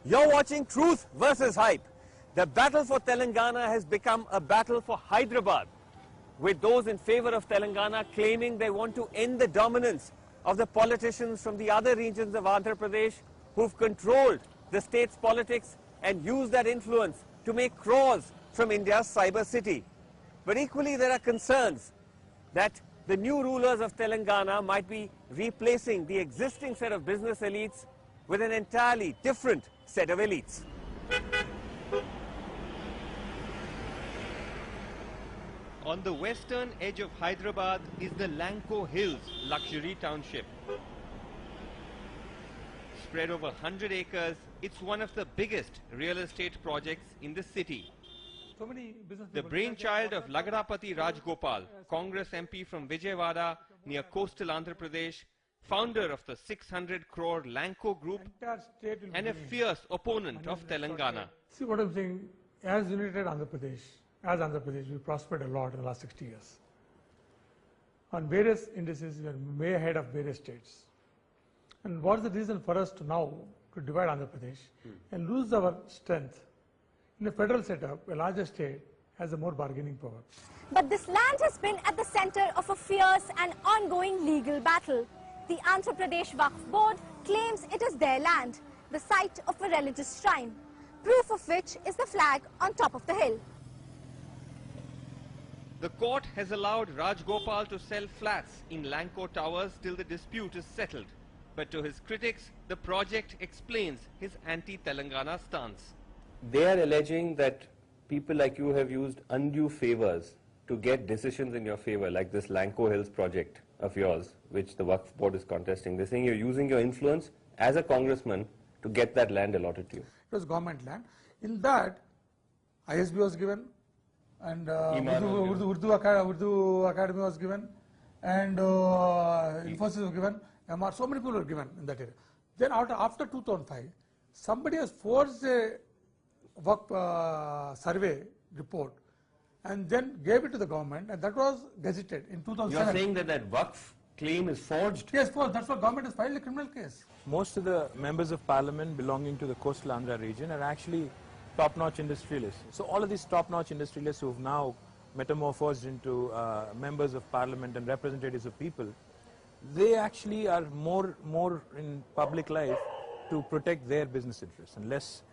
You're watching Truth versus Hype. The battle for Telangana has become a battle for Hyderabad, with those in favor of Telangana claiming they want to end the dominance of the politicians from the other regions of Andhra Pradesh who've controlled the state's politics and used that influence to make crores from India's cyber city. But equally there are concerns that the new rulers of Telangana might be replacing the existing set of business elites with an entirely different set of elites. On the western edge of Hyderabad is the Lanco Hills luxury township. Spread over 100 acres, it's one of the biggest real estate projects in the city. The brainchild of Lagadapati Rajgopal, Congress MP from Vijayawada near coastal Andhra Pradesh, founder of the 600 crore Lanco Group and a fierce opponent of Telangana. See what I'm saying, as united Andhra Pradesh, we prospered a lot in the last 60 years. On various indices, we are way ahead of various states. And what's the reason for us to now to divide Andhra Pradesh and lose our strength? In a federal setup, a larger state has a more bargaining power. But this land has been at the center of a fierce and ongoing legal battle. The Andhra Pradesh Waqf Board claims it is their land, the site of a religious shrine, proof of which is the flag on top of the hill. The court has allowed Rajgopal to sell flats in Lanco Towers till the dispute is settled. But to his critics, the project explains his anti-Telangana stance. They are alleging that people like you have used undue favors to get decisions in your favor, like this Lanco Hills project of yours, which the Waqf Board is contesting. They're saying you're using your influence as a congressman to get that land allotted to you. It was government land. In that, ISB was given, and Urdu Academy was given, and Infosys was given, MR, so many people were given in that area. Then after 2005, somebody has forged a survey report and then gave it to the government, and that was gazetted in 2007. You're saying that that Waqf claim is forged? Yes, forged. That's why government has filed a criminal case. Most of the members of parliament belonging to the coastal Andhra region are actually top-notch industrialists. So all of these top-notch industrialists who have now metamorphosed into members of parliament and representatives of people, they actually are more in public life to protect their business interests and less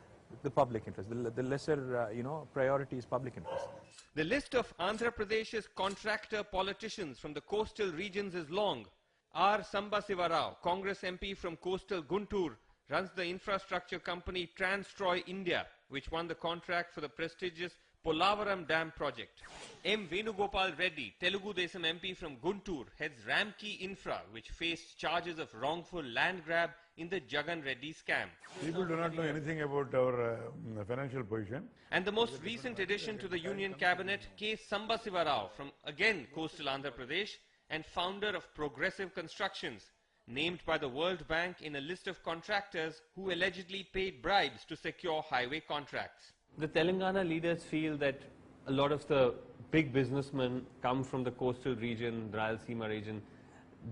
the public interest. The lesser, priority is public interest. The list of Andhra Pradesh's contractor politicians from the coastal regions is long. R. Samba Rao, Congress MP from coastal Guntur, runs the infrastructure company Transtroy India, which won the contract for the prestigious Polavaram Dam project. M. Venugopal Reddy, Telugu Desam MP from Guntur, heads Ramki Infra, which faced charges of wrongful land grab in the Jagan Reddy scam. People do not know anything about our financial position. And the most recent addition to the Union Cabinet, K. Samba Rao, from again coastal Andhra Pradesh and founder of Progressive Constructions, named by the World Bank in a list of contractors who allegedly paid bribes to secure highway contracts. The Telangana leaders feel that a lot of the big businessmen come from the coastal region, Rayalaseema region.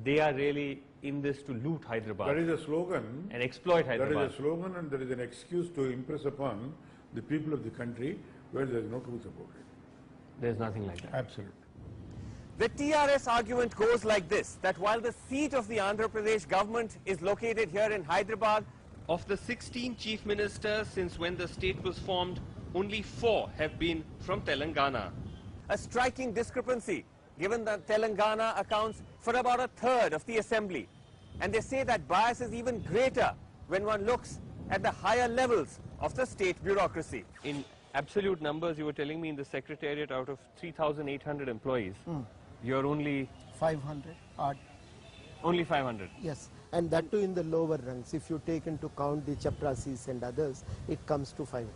They are really in this to loot Hyderabad. That is a slogan. And exploit Hyderabad. That is a slogan, and that is an excuse to impress upon the people of the country where there is no truth about it. There's nothing like that. Absolutely. The TRS argument goes like this, that while the seat of the Andhra Pradesh government is located here in Hyderabad, of the 16 chief ministers since when the state was formed, only 4 have been from Telangana. a striking discrepancy, given that Telangana accounts for about a third of the assembly. And they say that bias is even greater when one looks at the higher levels of the state bureaucracy. In absolute numbers, you were telling me in the secretariat, out of 3,800 employees, you're only 500 odd. Only 500? Yes, and that too in the lower ranks. If you take into account the chaprasis and others, it comes to 500.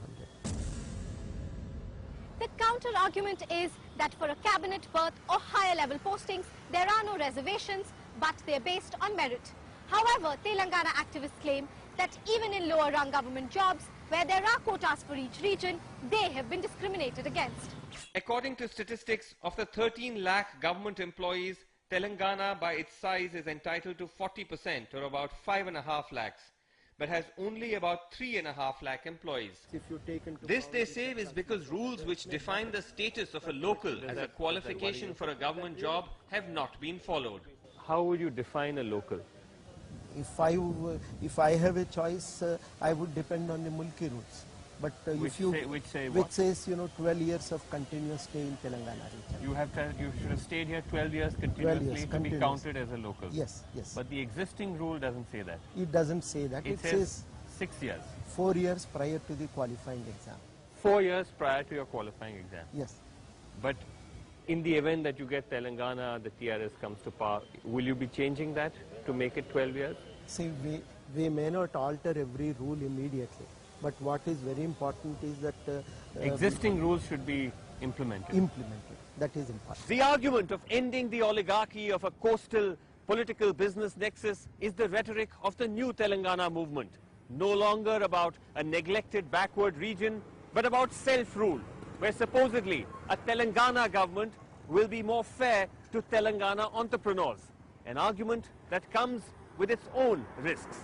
The counter-argument is that for a cabinet berth or higher level postings, there are no reservations, but they're based on merit. However, Telangana activists claim that even in lower rung government jobs, where there are quotas for each region, they have been discriminated against. According to statistics, of the 13 lakh government employees, Telangana by its size is entitled to 40%, or about 5.5 lakhs. but has only about 3.5 lakh employees. If you take into This, account they the say, is because rules which define the status of a local as a qualification for a government job have not been followed. How would you define a local? If I have a choice, I would depend on the Mulki rules. But Which which says 12 years of continuous stay in Telangana region. You should have stayed here 12 years 12 continuously years to be continuous. counted as a local. Yes, yes. But the existing rule doesn't say that. It doesn't say that. It says 6 years. 4 years prior to the qualifying exam. 4 years prior to your qualifying exam. Yes. But in the event that you get Telangana, the TRS comes to power, will you be changing that to make it 12 years? See, we may not alter every rule immediately. But what is very important is that Existing rules should be implemented. That is important. The argument of ending the oligarchy of a coastal political business nexus is the rhetoric of the new Telangana movement. No longer about a neglected backward region, but about self-rule, where supposedly a Telangana government will be more fair to Telangana entrepreneurs. An argument that comes with its own risks.